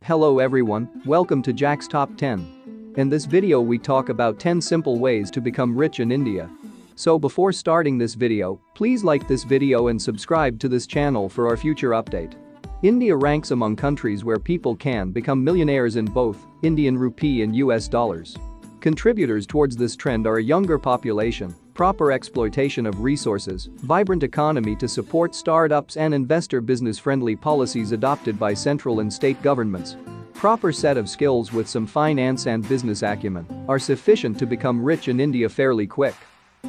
Hello everyone, welcome to Jack's Top 10. In this video we talk about 10 simple ways to become rich in India. So before starting this video, please like this video and subscribe to this channel for our future update. India ranks among countries where people can become millionaires in both Indian rupee and US dollars. Contributors towards this trend are a younger population, proper exploitation of resources, vibrant economy to support startups and investor business-friendly policies adopted by central and state governments. Proper set of skills with some finance and business acumen are sufficient to become rich in India fairly quick.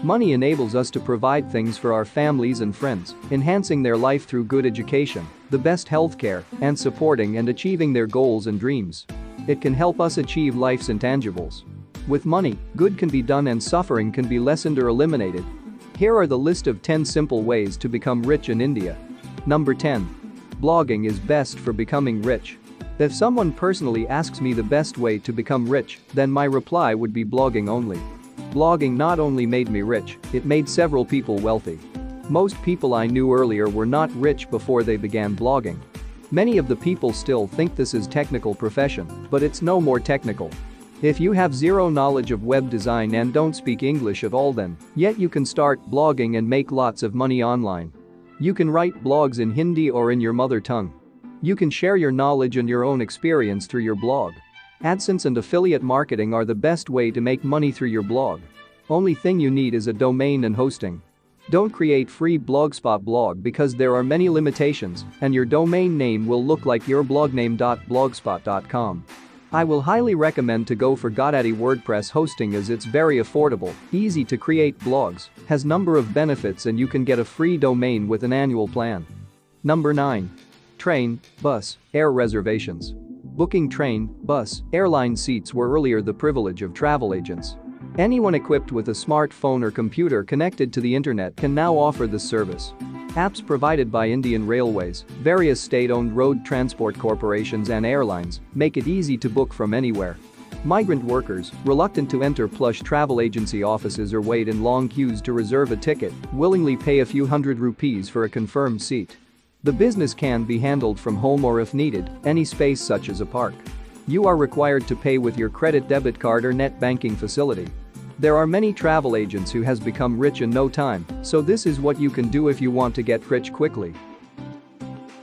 Money enables us to provide things for our families and friends, enhancing their life through good education, the best healthcare, and supporting and achieving their goals and dreams. It can help us achieve life's intangibles. With money, good can be done and suffering can be lessened or eliminated. Here are the list of 10 simple ways to become rich in India. Number 10. Blogging is best for becoming rich. If someone personally asks me the best way to become rich, then my reply would be blogging only. Blogging not only made me rich, it made several people wealthy. Most people I knew earlier were not rich before they began blogging. Many of the people still think this is technical profession, but it's no more technical. If you have zero knowledge of web design and don't speak English at all, then yet you can start blogging and make lots of money online. You can write blogs in Hindi or in your mother tongue. You can share your knowledge and your own experience through your blog. AdSense and affiliate marketing are the best way to make money through your blog. Only thing you need is a domain and hosting. Don't create free Blogspot blog because there are many limitations and your domain name will look like yourblogname.blogspot.com. I will highly recommend to go for GoDaddy WordPress hosting as it's very affordable, easy to create blogs, has number of benefits and you can get a free domain with an annual plan. Number 9. Train, bus, air reservations. Booking train, bus, airline seats were earlier the privilege of travel agents. Anyone equipped with a smartphone or computer connected to the internet can now offer this service. Apps provided by Indian Railways, various state-owned road transport corporations and airlines make it easy to book from anywhere. Migrant workers, reluctant to enter plush travel agency offices or wait in long queues to reserve a ticket, willingly pay a few hundred rupees for a confirmed seat. The business can be handled from home or if needed, any space such as a park. You are required to pay with your credit debit card or net banking facility. There are many travel agents who has become rich in no time, so this is what you can do if you want to get rich quickly.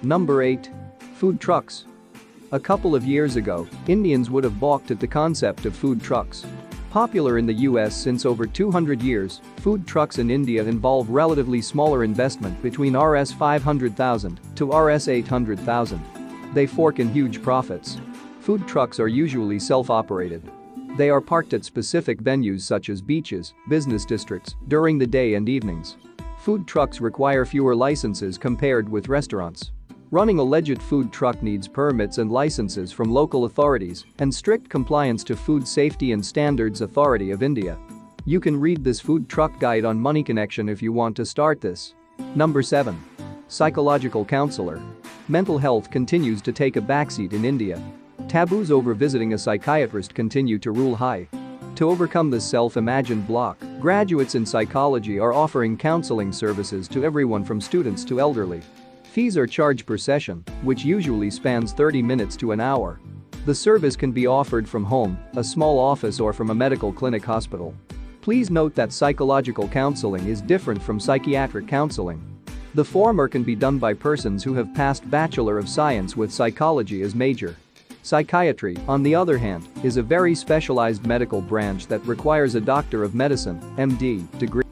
Number 8. Food trucks. A couple of years ago, Indians would have balked at the concept of food trucks. Popular in the US since over 200 years, food trucks in India involve relatively smaller investment between Rs 500,000 to Rs 800,000. They fork in huge profits. Food trucks are usually self-operated. They are parked at specific venues such as beaches, business districts, during the day and evenings. Food trucks require fewer licenses compared with restaurants. Running a legit food truck needs permits and licenses from local authorities and strict compliance to Food Safety and Standards Authority of India. You can read this food truck guide on Money Connection if you want to start this. Number 7. Psychological counselor. Mental health continues to take a backseat in India. Taboos over visiting a psychiatrist continue to rule high. To overcome this self-imagined block, graduates in psychology are offering counseling services to everyone from students to elderly. Fees are charged per session, which usually spans 30 minutes to an hour. The service can be offered from home, a small office or from a medical clinic hospital. Please note that psychological counseling is different from psychiatric counseling. The former can be done by persons who have passed Bachelor of Science with psychology as major. Psychiatry, on the other hand, is a very specialized medical branch that requires a Doctor of Medicine, MD, degree.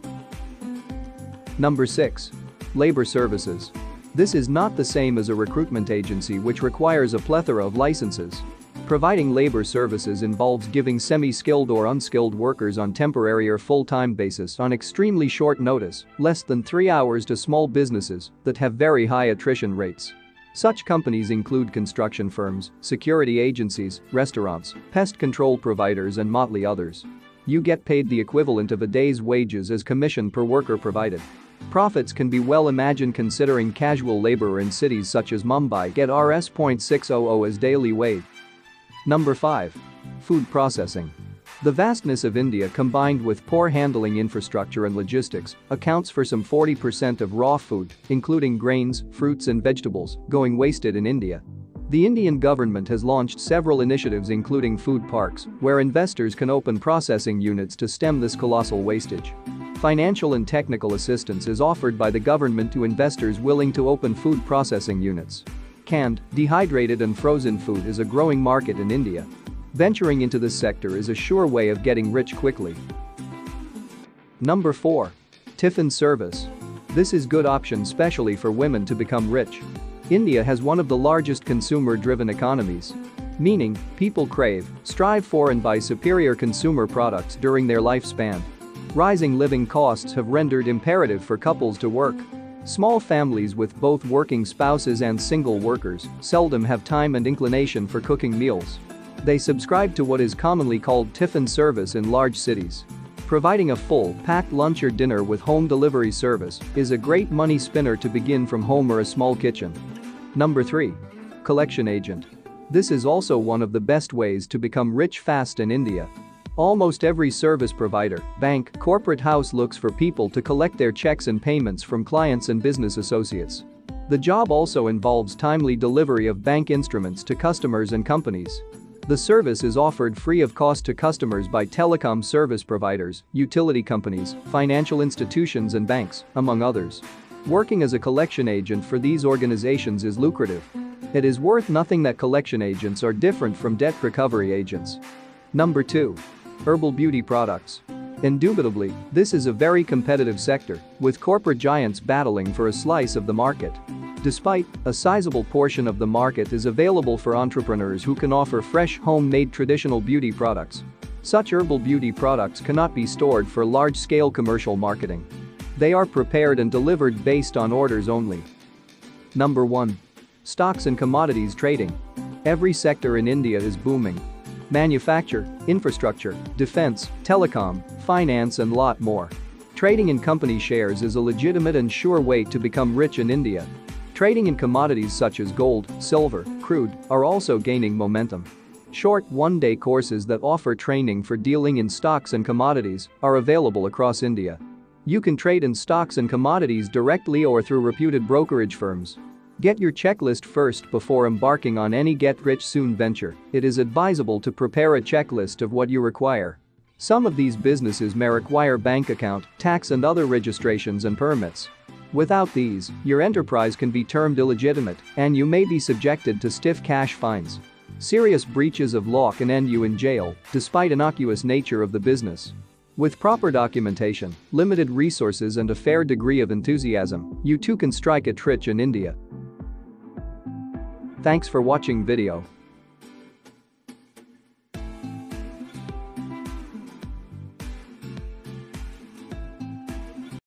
Number 6. Labor services. This is not the same as a recruitment agency which requires a plethora of licenses. Providing labor services involves giving semi-skilled or unskilled workers on temporary or full-time basis on extremely short notice, less than 3 hours, to small businesses that have very high attrition rates. Such companies include construction firms, security agencies, restaurants, pest control providers and motley others. You get paid the equivalent of a day's wages as commission per worker provided. Profits can be well imagined considering casual laborer in cities such as Mumbai get Rs 0.600 as daily wage. Number 5. Food processing. The vastness of India combined with poor handling infrastructure and logistics accounts for some 40% of raw food, including grains, fruits and vegetables, going wasted in India. The Indian government has launched several initiatives including food parks, where investors can open processing units to stem this colossal wastage. Financial and technical assistance is offered by the government to investors willing to open food processing units. Canned, dehydrated and frozen food is a growing market in India. Venturing into this sector is a sure way of getting rich quickly. Number 4. Tiffin service. This is good option especially for women to become rich. India has one of the largest consumer-driven economies. Meaning, people crave, strive for and buy superior consumer products during their lifespan. Rising living costs have rendered imperative for couples to work. Small families with both working spouses and single workers seldom have time and inclination for cooking meals. They subscribe to what is commonly called tiffin service in large cities. Providing a full, packed lunch or dinner with home delivery service is a great money spinner to begin from home or a small kitchen. Number 3. Collection agent. This is also one of the best ways to become rich fast in India. Almost every service provider, bank, corporate house looks for people to collect their checks and payments from clients and business associates. The job also involves timely delivery of bank instruments to customers and companies. The service is offered free of cost to customers by telecom service providers, utility companies, financial institutions and banks, among others. Working as a collection agent for these organizations is lucrative. It is worth nothing that collection agents are different from debt recovery agents. Number 2. Herbal beauty products. Indubitably, this is a very competitive sector, with corporate giants battling for a slice of the market. Despite, a sizable portion of the market is available for entrepreneurs who can offer fresh, homemade traditional beauty products. Such herbal beauty products cannot be stored for large-scale commercial marketing. They are prepared and delivered based on orders only. Number 1. Stocks and commodities trading. Every sector in India is booming. Manufacture, infrastructure, defense, telecom, finance and lot more. Trading in company shares is a legitimate and sure way to become rich in India. Trading in commodities such as gold, silver, crude are also gaining momentum. Short one-day courses that offer training for dealing in stocks and commodities are available across India. You can trade in stocks and commodities directly or through reputed brokerage firms. Get your checklist first before embarking on any get-rich-soon venture. It is advisable to prepare a checklist of what you require. Some of these businesses may require bank account, tax and other registrations and permits. Without these, your enterprise can be termed illegitimate and you may be subjected to stiff cash fines. Serious breaches of law can end you in jail, despite innocuous nature of the business. With proper documentation, limited resources and a fair degree of enthusiasm, you too can strike it rich in India. Thanks for watching video.